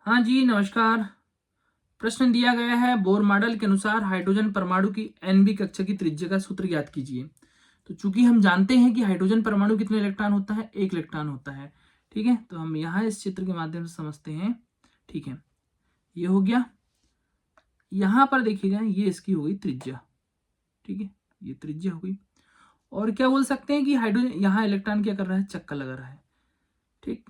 हाँ जी, नमस्कार। प्रश्न दिया गया है, बोर मॉडल के अनुसार हाइड्रोजन परमाणु की Nb कक्षा की त्रिज्या का सूत्र ज्ञात कीजिए। तो चूंकि हम जानते हैं कि हाइड्रोजन परमाणु कितने इलेक्ट्रॉन होता है, एक इलेक्ट्रॉन होता है। ठीक है, तो हम यहाँ इस चित्र के माध्यम से समझते हैं। ठीक है, ये हो गया। यहाँ पर देखिएगा, ये इसकी हो गई त्रिज्या। ठीक है, ये त्रिज्या हो गई। और क्या बोल सकते हैं कि हाइड्रोजन यहाँ इलेक्ट्रॉन क्या कर रहा है, चक्कर लगा रहा है। ठीक,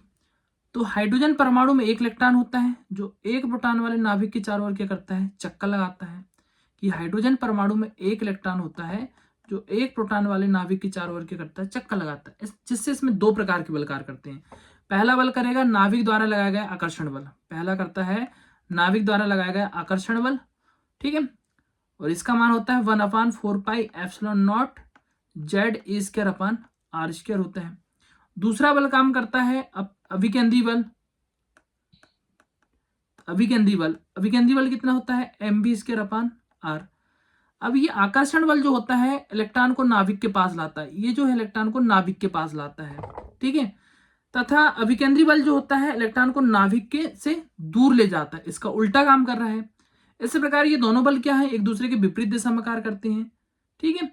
तो हाइड्रोजन परमाणु में एक इलेक्ट्रॉन होता है जो एक प्रोटॉन वाले नाभिक के चारों ओर क्या करता है, चक्कर लगाता है। कि हाइड्रोजन परमाणु में एक इलेक्ट्रॉन होता है जो एक प्रोटॉन वाले नाभिक के चारों ओर क्या करता है, चक्कर लगाता है। जिससे इसमें दो प्रकार के बल कार्य करते हैं। पहला बल करेगा नाभिक द्वारा लगाया गया आकर्षण बल। पहला करता है नाभिक द्वारा लगाया गया आकर्षण बल। ठीक है, और इसका मान होता है 1/4πε0 Z(E²/r² होता है। दूसरा बल काम करता है अभिकेंद्री बल। अभिकेंद्री बल कितना होता है, mv²/r। अब ये आकर्षण बल जो होता है इलेक्ट्रॉन को नाभिक के पास लाता है। ये जो है इलेक्ट्रॉन को नाभिक के पास लाता है। ठीक है, तथा अभिकेंद्री बल जो होता है इलेक्ट्रॉन को नाभिक के से दूर ले जाता है। इसका उल्टा काम कर रहा है। इसी प्रकार ये दोनों बल क्या है, एक दूसरे के विपरीत दिशा में कार्य करते हैं। ठीक है,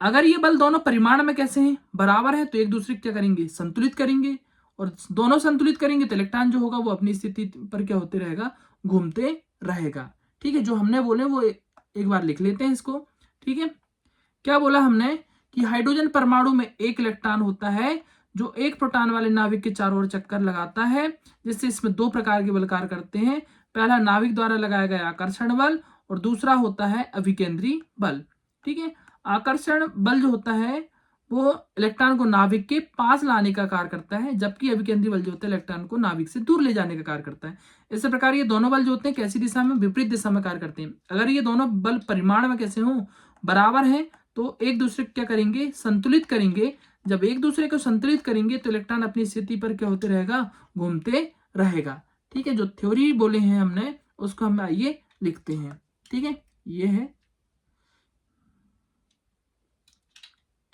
अगर ये बल दोनों परिमाण में कैसे हैं, बराबर है, तो एक दूसरे क्या करेंगे, संतुलित करेंगे। और दोनों संतुलित करेंगे तो इलेक्ट्रॉन जो होगा वो अपनी स्थिति पर क्या होते रहेगा, घूमते रहेगा। ठीक है, जो हमने बोले वो एक बार लिख लेते हैं इसको। ठीक है, क्या बोला हमने कि हाइड्रोजन परमाणु में एक इलेक्ट्रॉन होता है जो एक प्रोटॉन वाले नाभिक के चारों ओर चक्कर लगाता है। जिससे इसमें दो प्रकार के बल कार्य करते हैं। पहला नाभिक द्वारा लगाया गया आकर्षण बल और दूसरा होता है अभिकेंद्री बल। ठीक है, आकर्षण बल जो होता है वो इलेक्ट्रॉन को नाभिक के पास लाने का कार्य करता है, जबकि अभिकेंद्री बल जो होता है इलेक्ट्रॉन को नाभिक से दूर ले जाने का कार्य करता है। इस प्रकार ये दोनों बल जो होते हैं कैसी दिशा में, विपरीत दिशा में कार्य करते हैं। अगर ये दोनों बल परिमाण में कैसे हो, बराबर है, तो एक दूसरे को क्या करेंगे, संतुलित करेंगे। जब एक दूसरे को संतुलित करेंगे तो इलेक्ट्रॉन अपनी स्थिति पर क्या होते रहेगा, घूमते रहेगा। ठीक है, जो थ्योरी बोले हैं हमने उसको हम आइए लिखते हैं। ठीक है, ये है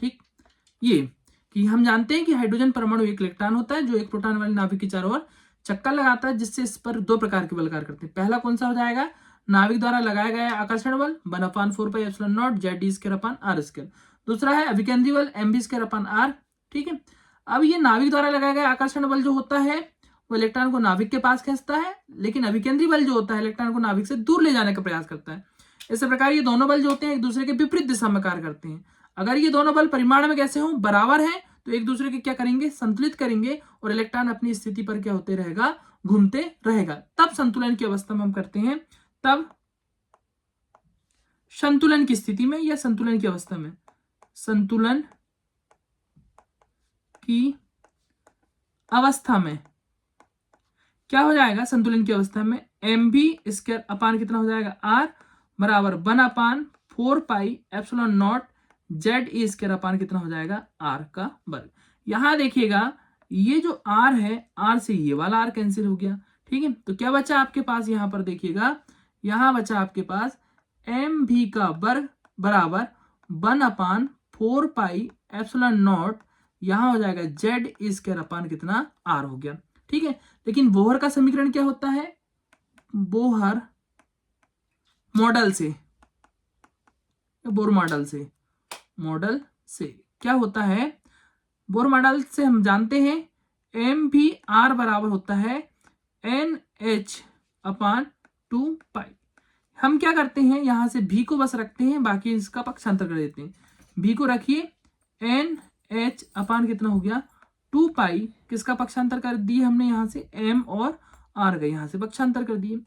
ठीक, ये कि हम जानते हैं कि हाइड्रोजन परमाणु एक इलेक्ट्रॉन होता है जो एक प्रोटॉन वाले नाभिक के चारों ओर चक्कर लगाता है। जिससे इस पर दो प्रकार के बल कार्य करते हैं। पहला कौन सा हो जाएगा, नाभिक द्वारा लगाया गया आकर्षण बल 1/4πε0 Z(E²/r²। दूसरा है अभिकेंद्री बल mv²/r। ठीक है, अब ये नाभिक द्वारा लगाया गया आकर्षण बल जो होता है वो इलेक्ट्रॉन को नाभिक के पास खींचता है, लेकिन अभिकेंद्री बल जो होता है इलेक्ट्रॉन को नाभिक से दूर ले जाने का प्रयास करता है। इस प्रकार ये दोनों बल जो होते हैं एक दूसरे के विपरीत दिशा में कार्य करते हैं। अगर ये दोनों बल परिमाण में कैसे हो, बराबर है, तो एक दूसरे के क्या करेंगे, संतुलित करेंगे और इलेक्ट्रॉन अपनी स्थिति पर क्या होते रहेगा, घूमते रहेगा। तब संतुलन की अवस्था में हम करते हैं, तब संतुलन की स्थिति में या संतुलन की अवस्था में, संतुलन की अवस्था में क्या हो जाएगा, संतुलन की अवस्था में mv² कितना हो जाएगा, r बराबर 1/4πε0 Z(E²) कितना हो जाएगा, r का वर्ग। यहां देखिएगा ये जो r है, r से ये वाला r कैंसिल हो गया। ठीक है, तो क्या बचा आपके पास, यहां पर देखिएगा, यहां बचा आपके पास mv का वर्ग बराबर 1/4πε0, यहां हो जाएगा Z(E²) कितना, r हो गया। ठीक है, लेकिन बोहर का समीकरण क्या होता है, बोहर मॉडल से, बोर मॉडल से क्या होता है, बोर मॉडल से हम जानते हैं mv r बराबर होता है NH/2π। हम क्या करते हैं, यहां से v को बस रखते हैं, बाकी इसका पक्षांतर कर देते हैं। v को रखिए, NH कितना हो गया, 2π, किसका पक्षांतर कर दिए हमने, यहां से m और r गए, यहां से पक्षांतर कर दिए।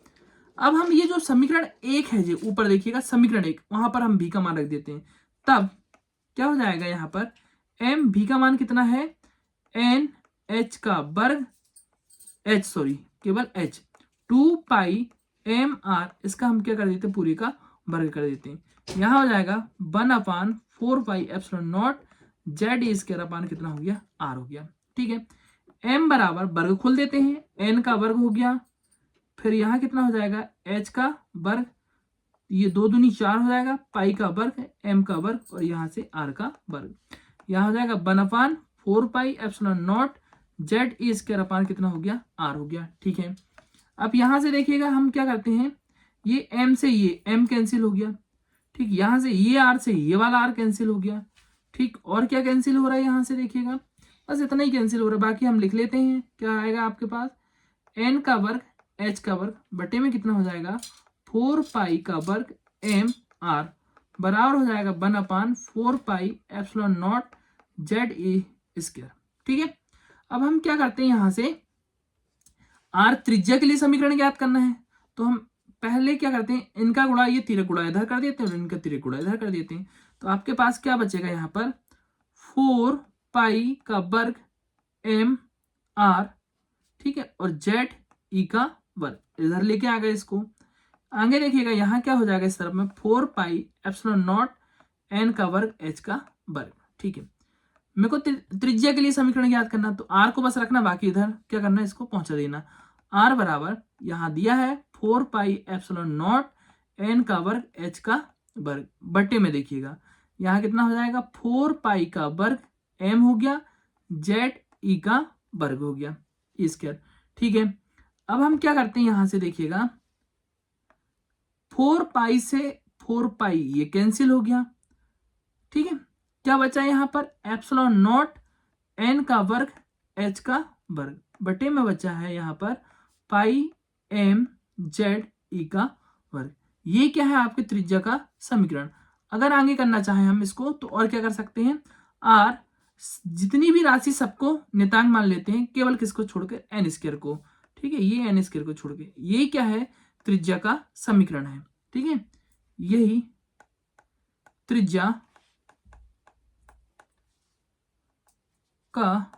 अब हम ये जो समीकरण एक है जी, ऊपर देखिएगा समीकरण एक, वहां पर हम v का मान रख देते हैं। तब क्या हो जाएगा, यहां पर v का मान कितना है, NH का वर्ग, केवल h, 2πmr, इसका हम क्या कर देते हैं, पूरी का वर्ग कर देते हैं। यहां हो जाएगा 1/4πε0 Z(E²) कितना हो गया, r हो गया। ठीक है, m बराबर वर्ग खोल देते हैं, n का वर्ग हो गया, फिर यहाँ कितना हो जाएगा, h का वर्ग, ये 2 दूनी 4 हो जाएगा, पाई का वर्ग, m का वर्ग और यहाँ से r का वर्ग। यहाँ हो जाएगा 1/4πε0 Z(E²) कितना हो गया, r हो गया। ठीक है, अब यहां से देखिएगा हम क्या करते हैं, ये m से ये m कैंसिल हो गया, ठीक, यहां से ये r से ये वाला r कैंसिल हो गया, ठीक, और क्या कैंसिल हो रहा है यहां से देखिएगा, बस इतना ही कैंसिल हो रहा है। बाकी हम लिख लेते हैं, क्या आएगा आपके पास, n का वर्ग h का वर्ग बटे में कितना हो जाएगा 4 पाई का वर्ग m r बराबर हो जाएगा 1/4 pi epsilon not Z A square. ठीक है, अब हम क्या करते हैं, यहां से r त्रिज्या के लिए समीकरण ज्ञात करना है, तो हम पहले क्या करते हैं, इनका गुणा ये तिरक गुणा इधर कर देते हैं और इनका तिरक गुणा इधर कर देते हैं। तो आपके पास क्या बचेगा यहाँ पर 4 पाई का वर्ग m r, ठीक है, और जेड ई का वर्ग इधर लेके आ गए इसको। आगे देखिएगा यहाँ क्या हो जाएगा, इस तरफ में 4 पाई एप्सिलॉन नॉट n का वर्ग h का वर्ग। ठीक है, मेरे को त्रिज्या के लिए समीकरण याद करना, तो r को बस रखना, बाकी इधर क्या करना है, इसको पहुंचा देना। r बराबर यहाँ दिया है 4 पाई एप्सिलॉन नॉट n का वर्ग h का वर्ग बटे में देखिएगा यहाँ कितना हो जाएगा 4 पाई का वर्ग m हो गया जेड ई का वर्ग हो गया ई स्क्वायर। ठीक है, अब हम क्या करते हैं, यहां से देखिएगा 4 पाई से 4 पाई ये कैंसिल हो गया। ठीक है, क्या बचा यहाँ पर एप्सिलॉन नॉट n का वर्ग h का वर्ग बटे में बचा है यहाँ पर पाई m जेड ई का वर्ग। ये क्या है, आपके त्रिज्या का समीकरण। अगर आगे करना चाहें हम इसको, तो और क्या कर सकते हैं, r जितनी भी राशि सबको नियतांक मान लेते हैं, केवल किसको छोड़कर एन स्क्वायर को। ठीक है, ये एन स्क्वायर को छोड़ के, ये क्या है, त्रिज्या का समीकरण है। ठीक है, यही त्रिज्या का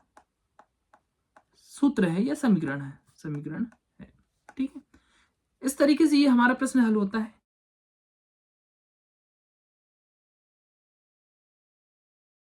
सूत्र है या समीकरण है, समीकरण है। ठीक है, इस तरीके से ये हमारा प्रश्न हल होता है।